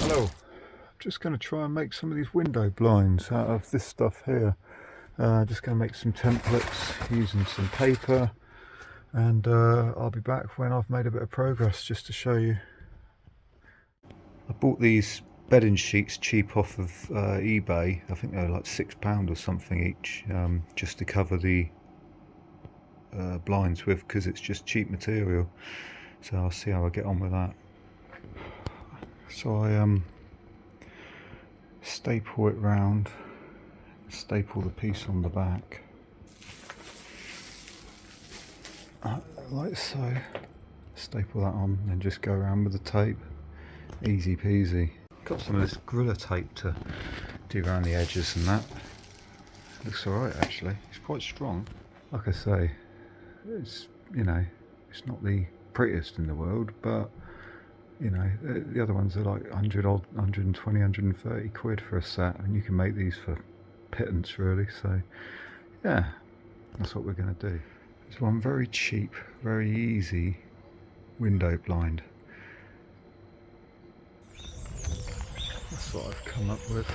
Hello, I'm just going to try and make some of these window blinds out of this stuff here. Just going to make some templates using some paper, and I'll be back when I've made a bit of progress just to show you. I bought these bedding sheets cheap off of eBay. I think they were like £6 or something each, just to cover the blinds with, because it's just cheap material. So I'll see how I get on with that. So I staple it round, staple the piece on the back like so, staple that on, and then just go around with the tape. Easy peasy. Got some of this Gorilla tape to do around the edges and that. Looks alright actually, it's quite strong. Like I say, it's, you know, it's not the prettiest in the world, but you know, the other ones are like 100 odd, 120, 130 quid for a set, and you can make these for pittance really. So yeah, that's what we're going to do. There's one very cheap, very easy window blind. That's what I've come up with.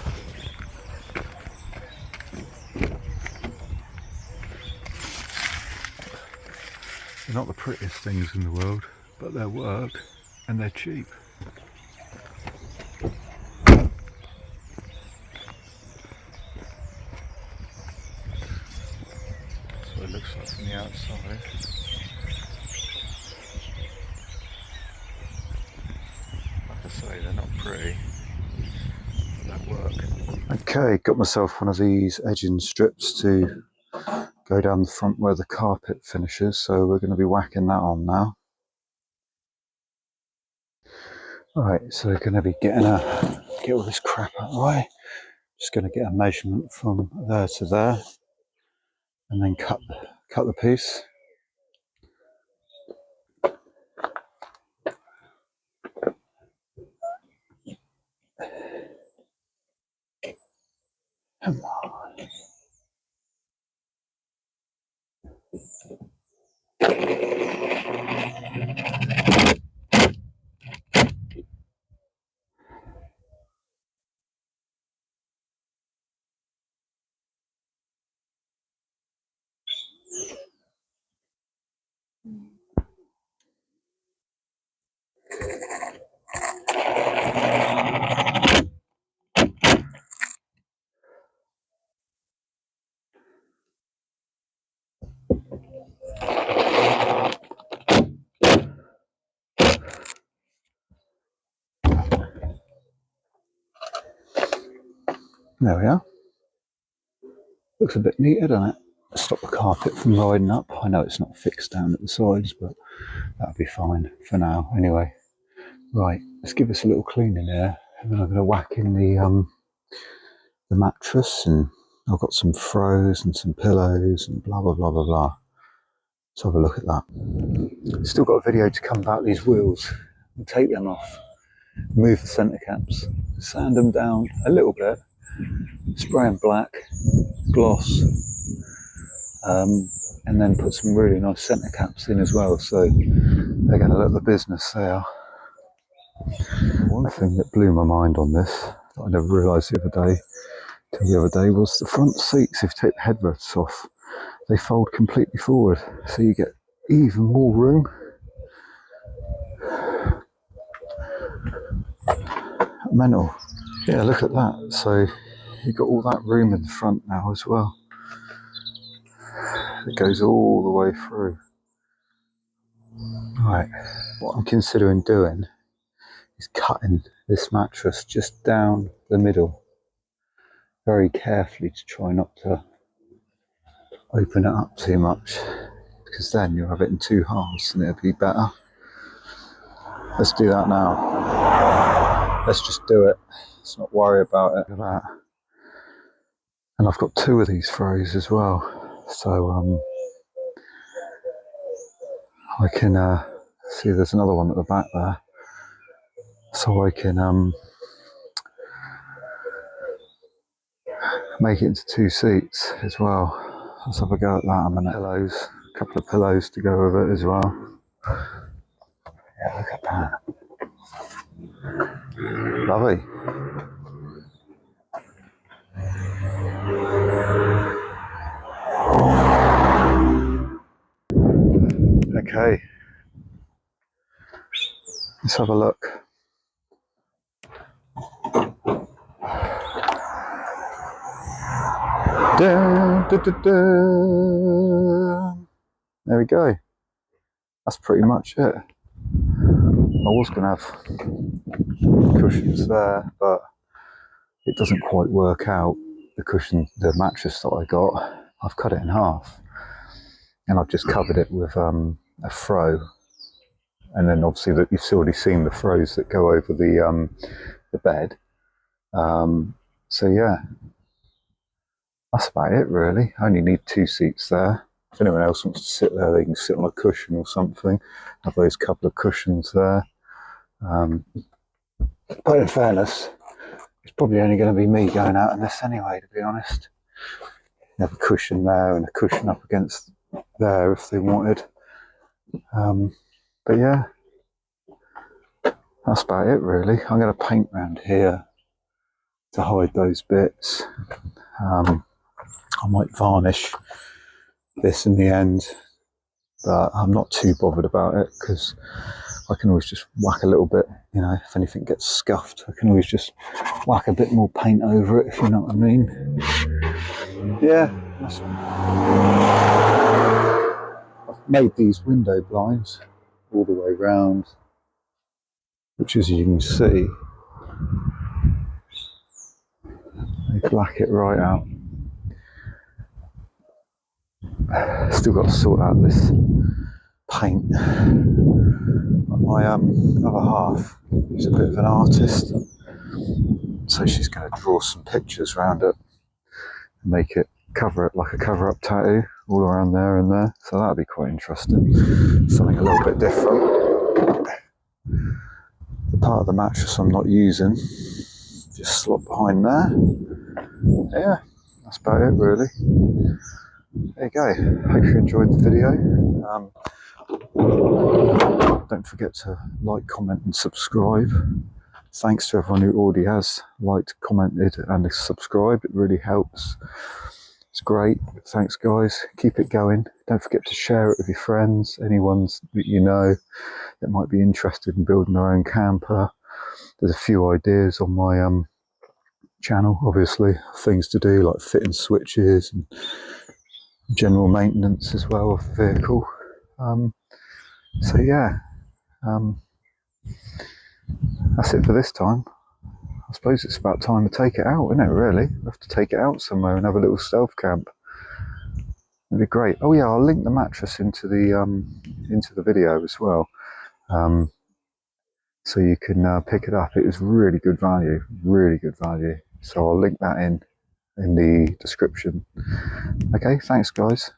They're not the prettiest things in the world, but they work and they're cheap. That's what it looks like from the outside. Like I say, they're not pretty, but they work. Okay, got myself one of these edging strips to go down the front where the carpet finishes, so we're going to be whacking that on now. Alright, so we're going to be get all this crap out of the way. Just going to get a measurement from there to there, and then cut the piece. Come on. There we are. Looks a bit neater, doesn't it? Stop the carpet from riding up. I know it's not fixed down at the sides, but that'll be fine for now anyway. Right, let's give this a little clean in here, and then I'm going to whack in the mattress, and I've got some throws and some pillows and blah blah blah blah blah. Let's have a look at that. Still got a video to come about these wheels. I'll take them off, remove the centre caps, sand them down a little bit, spray them black, gloss, and then put some really nice centre caps in as well, so they're going to look the business they are. One thing that blew my mind on this, that I never realised till the other day, was the front seats. If you take the headrests off, they fold completely forward, so you get even more room. Mental. Yeah, look at that. So you've got all that room in the front now as well. It goes all the way through. Right, what I'm considering doing is cutting this mattress just down the middle, very carefully, to try not to open it up too much, because then you'll have it in two halves and it'll be better. Let's do that now. Let's just do it. Let's not worry about it. Look at that. And I've got two of these throws as well, so I can see there's another one at the back there, so I can make it into two seats as well. Let's have a go at that. And pillows, a couple of pillows to go with it as well. Yeah, look at that. Lovely. Okay, let's have a look. Dun, dun, dun, dun. There we go. That's pretty much it. I was going to have cushions there, but it doesn't quite work out. The mattress that I got, I've cut it in half, and I've just covered it with a throw, and then obviously that you've already seen the throws that go over the bed. So yeah, that's about it really. I only need 2 seats there. If anyone else wants to sit there, they can sit on a cushion or something. Have those couple of cushions there. But in fairness, it's probably only going to be me going out in this anyway, to be honest. You have a cushion there and a cushion up against there if they wanted. But yeah, that's about it really. I'm going to paint around here to hide those bits. I might varnish this in the end, but I'm not too bothered about it because I can always just whack a little bit, you know, if anything gets scuffed, I can always just whack a bit more paint over it, if you know what I mean. Yeah, I've made these window blinds all the way round, which as you can see, they black it right out. Still got to sort out this paint. My other half is a bit of an artist, so she's going to draw some pictures around it and make it cover it like a cover-up tattoo all around there and there. So that'll be quite interesting. Something a little bit different. The part of the mattress I'm not using, just slot behind there. Yeah, that's about it really. There you go. Hope you enjoyed the video. Don't forget to like, comment and subscribe. Thanks to everyone who already has liked, commented and subscribed. It really helps. It's great. Thanks guys. Keep it going. Don't forget to share it with your friends, anyone that you know that might be interested in building their own camper. There's a few ideas on my channel, obviously, things to do like fitting switches and general maintenance as well of the vehicle. So yeah, that's it for this time. I suppose it's about time to take it out, isn't it, really? We have to take it out somewhere and have a little stealth camp. It'd be great. Oh yeah, I'll link the mattress into the video as well, so you can pick it up. It was really good value, really good value. So I'll link that in the description. Okay, thanks guys.